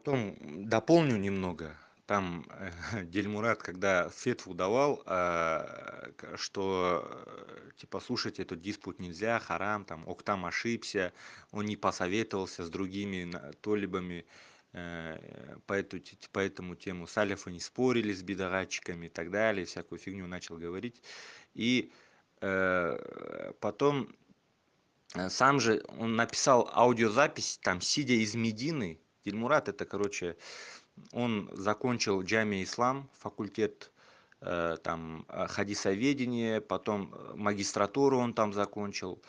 Потом дополню немного. Там Дильмурат, когда фетву давал, что типа слушать этот диспут нельзя, харам, там Октам ошибся, он не посоветовался с другими толибами по этому тему. Салифы не спорили с бидагатчиками и так далее, всякую фигню начал говорить. И потом сам же он написал аудиозапись, там, сидя из Медины. Дильмурат это, короче, он закончил Джами Ислам, факультет там хадисоведение, потом магистратуру он там закончил.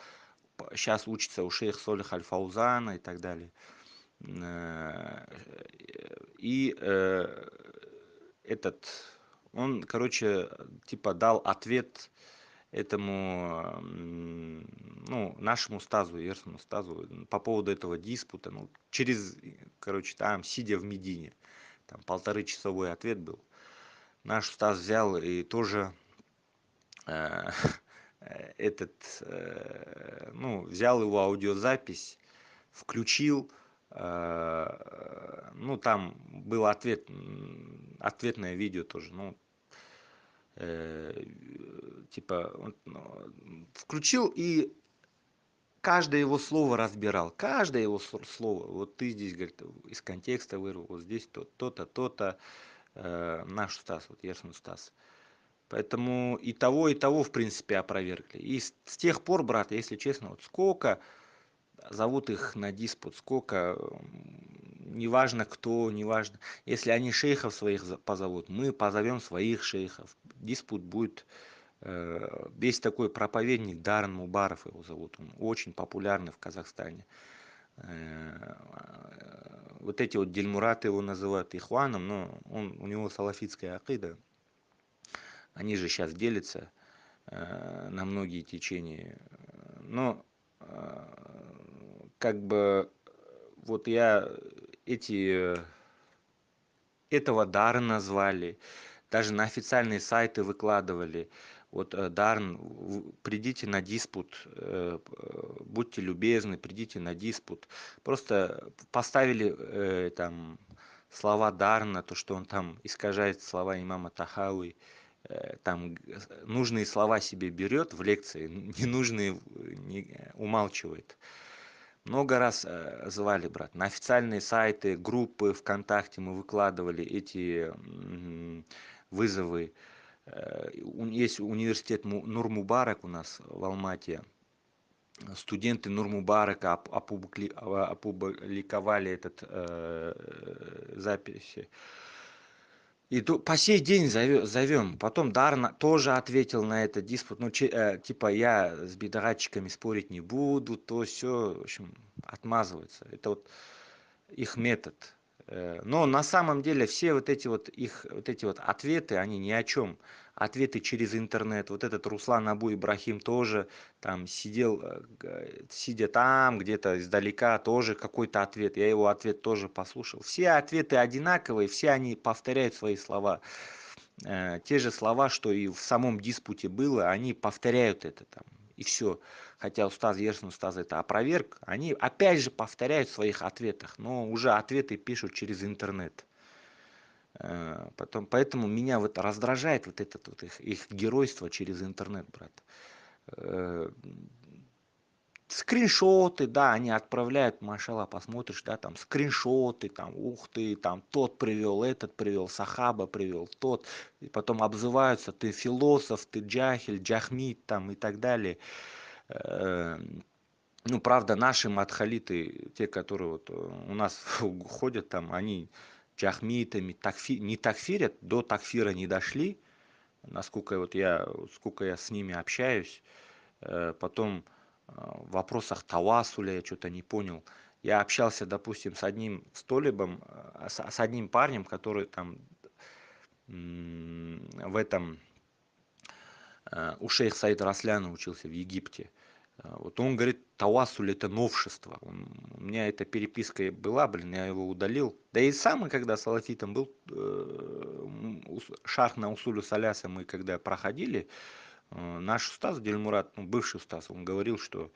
Сейчас учится у шейх Солих Аль-Фаузана и так далее. Э, И этот, он, короче, типа дал ответ этому, ну, нашему стазу, Ерсому стазу, по поводу этого диспута, ну, через, короче, там, сидя в Медине, там, 1,5-часовой ответ был. Наш стаз взял и тоже э, ну, взял его аудиозапись, включил, ну, там был ответ, ответное видео тоже, ну, э, типа, включил и каждое его слово разбирал, каждое его слово. Вот ты здесь, говорит, из контекста вырвал, вот здесь то-то, то-то, наш Стас, вот Ерсин Стас. Поэтому и того, в принципе, опровергли. И с тех пор, брат, если честно, вот сколько зовут их на диспут, сколько, неважно кто, неважно. Если они шейхов своих позовут, мы позовем своих шейхов. Диспут будет. Есть такой проповедник Даррен Мубаров его зовут, он очень популярный в Казахстане. Вот эти вот дельмураты его называют ихваном, но у него салафитская акида. Они же сейчас делятся на многие течения. Но как бы вот я эти этого Даррена назвали, даже на официальные сайты выкладывали. Вот Даррен, придите на диспут, будьте любезны, придите на диспут. Просто поставили там слова Даррена, то, что он там искажает слова имама Тахауи, там нужные слова себе берет в лекции, ненужные умалчивает. Много раз звали, брат. На официальные сайты, группы ВКонтакте мы выкладывали эти вызовы. Есть университет Нур-Мубарак у нас в Алмате. Студенты Нур-Мубарака опубликовали этот записи. И по сей день зовем. Потом Дарна тоже ответил на этот диспут. Ну, типа, я с бедорадчиками спорить не буду, то все, в общем, отмазывается. Это вот их метод. Но на самом деле все вот эти вот их вот эти вот ответы, они ни о чем. Ответы через интернет. Вот этот Руслан Абу Ибрахим тоже там сидел, сидя там где-то издалека, тоже какой-то ответ. Я его ответ тоже послушал. Все ответы одинаковые, все они повторяют свои слова. Те же слова, что и в самом диспуте было, они повторяют это там. И все. Хотя Устаз Ерсин Устаз это опроверг, они опять же повторяют в своих ответах, но уже ответы пишут через интернет. Поэтому меня вот раздражает вот это вот их геройство через интернет, брат. Э, Скриншоты, да, они отправляют, машалла, посмотришь, да, там скриншоты, там, ух ты, там тот привел, этот привел, Сахаба привел, тот, и потом обзываются, ты философ, ты джахиль, джахмид, там и так далее. Э, Ну, правда, наши мадхалиты, те, которые вот у нас ходят там, они джахмитами не такфирят, до такфира не дошли, насколько вот сколько я с ними общаюсь. Потом в вопросах тавасуля я что-то не понял. Я общался, допустим, с одним столибом, с одним парнем, который там в этом у шейх Саида Расляна учился в Египте. Вот он говорит, тавассуль это новшество. У меня эта переписка и была, блин, я его удалил. Да и сам, когда салафитом был, шах на усулю саляса мы когда проходили, наш устаз Дельмурат, ну, бывший устаз, он говорил, что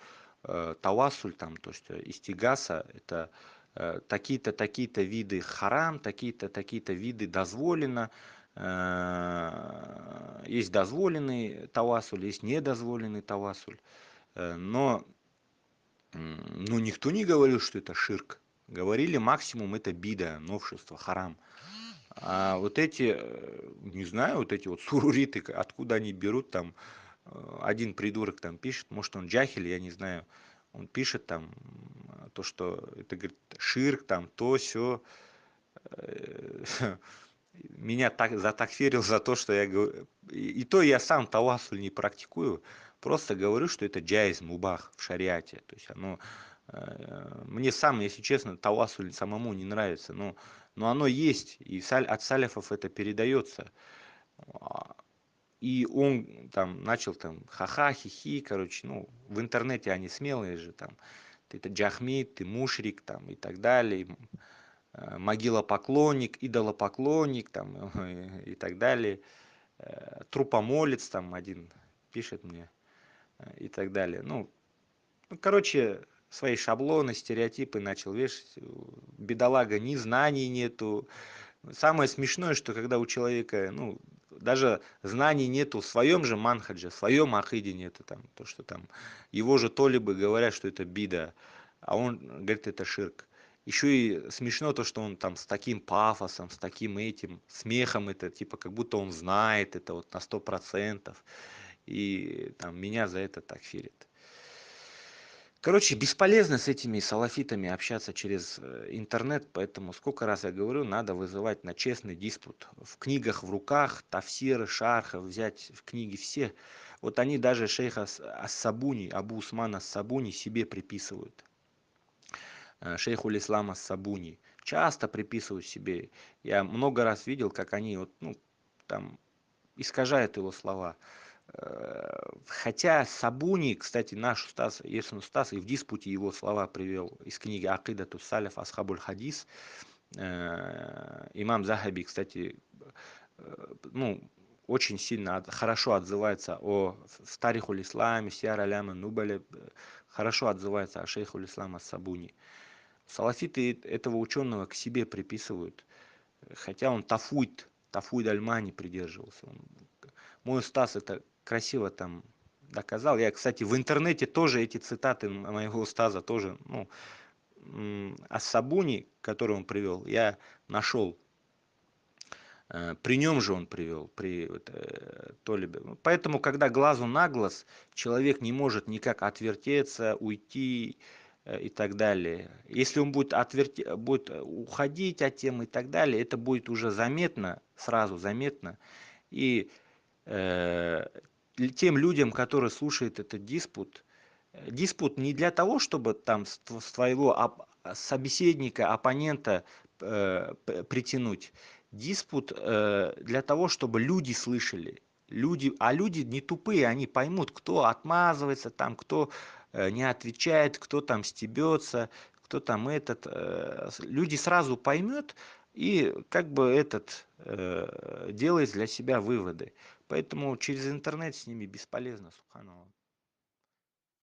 тавассуль, там, то есть истигаса, это такие-то, такие-то виды харам, такие-то, такие-то виды дозволено, есть дозволенный тавасуль, есть недозволенный тавасуль, но ну, никто не говорил, что это ширк. Говорили максимум это бида, новшество, харам. А вот эти, не знаю, вот эти вот суруриты, откуда они берут там, один придурок там пишет, может он джахиль, я не знаю, он пишет там то, что это, говорит, ширк, там, то, все. Меня так затакфирил за то, что я говорю, и то я сам тавассуль не практикую, просто говорю, что это джайз мубах в шариате, то есть оно, мне сам, если честно, тавассуль самому не нравится, но оно есть, и от саляфов это передается. А, и он там начал там ха-ха, хихи, короче, ну, в интернете они смелые же там, ты это джахмид, ты мушрик там и так далее, могилопоклонник, идолопоклонник там и так далее, трупомолец там один пишет мне и так далее. Ну, короче, свои шаблоны, стереотипы начал вешать. Бедолага, ни знаний нету. Самое смешное, что когда у человека, ну, даже знаний нету в своем же манхадже, в своем акиде нету там, то, что там его же толибы говорят, что это бида, а он говорит, это ширк. Еще и смешно то, что он там с таким пафосом, с таким этим смехом, это типа как будто он знает это вот на 100%, и там меня за это так фирит. Короче, бесполезно с этими салафитами общаться через интернет, поэтому сколько раз я говорю, надо вызывать на честный диспут. В книгах в руках, тафсиры, шарха, взять в книги все. Вот они даже шейха Ас-Сабуни, Абу Усман Ас-Сабуни себе приписывают. Шейхуль Ислам Ас-Сабуни. Часто приписывают себе. Я много раз видел, как они вот, ну, там искажают его слова. Хотя Сабуни, кстати, наш Устаз, Есен Устаз, и в диспуте его слова привел из книги Акидату Саляф Асхабуль Хадис. Имам Захаби, кстати, ну, очень сильно, хорошо отзывается о Старихуль Исламе, Сиар Аляма Нубале, хорошо отзывается о шейхуль Ислама Сабуни. Салафиты этого ученого к себе приписывают, хотя он Тафуид Альмани придерживался. Мой Устаз это красиво там доказал. Я, кстати, в интернете тоже эти цитаты моего Устаза тоже, ну, Ас-Сабуни, который он привел, я нашел. При нем же он привел, при вот, Толибе. Поэтому, когда глазу на глаз, человек не может никак отвертеться, уйти и так далее. Если он будет уходить от темы и так далее, это будет уже заметно, сразу заметно. И э, тем людям, которые слушают этот диспут, диспут не для того, чтобы там с твоего собеседника, оппонента притянуть. Диспут для того, чтобы люди слышали. Люди, а люди не тупые, они поймут, кто отмазывается, там, кто не отвечает, кто там стебется, кто там этот. Люди сразу поймут и как бы этот делает для себя выводы. Поэтому через интернет с ними бесполезно, субханаллах.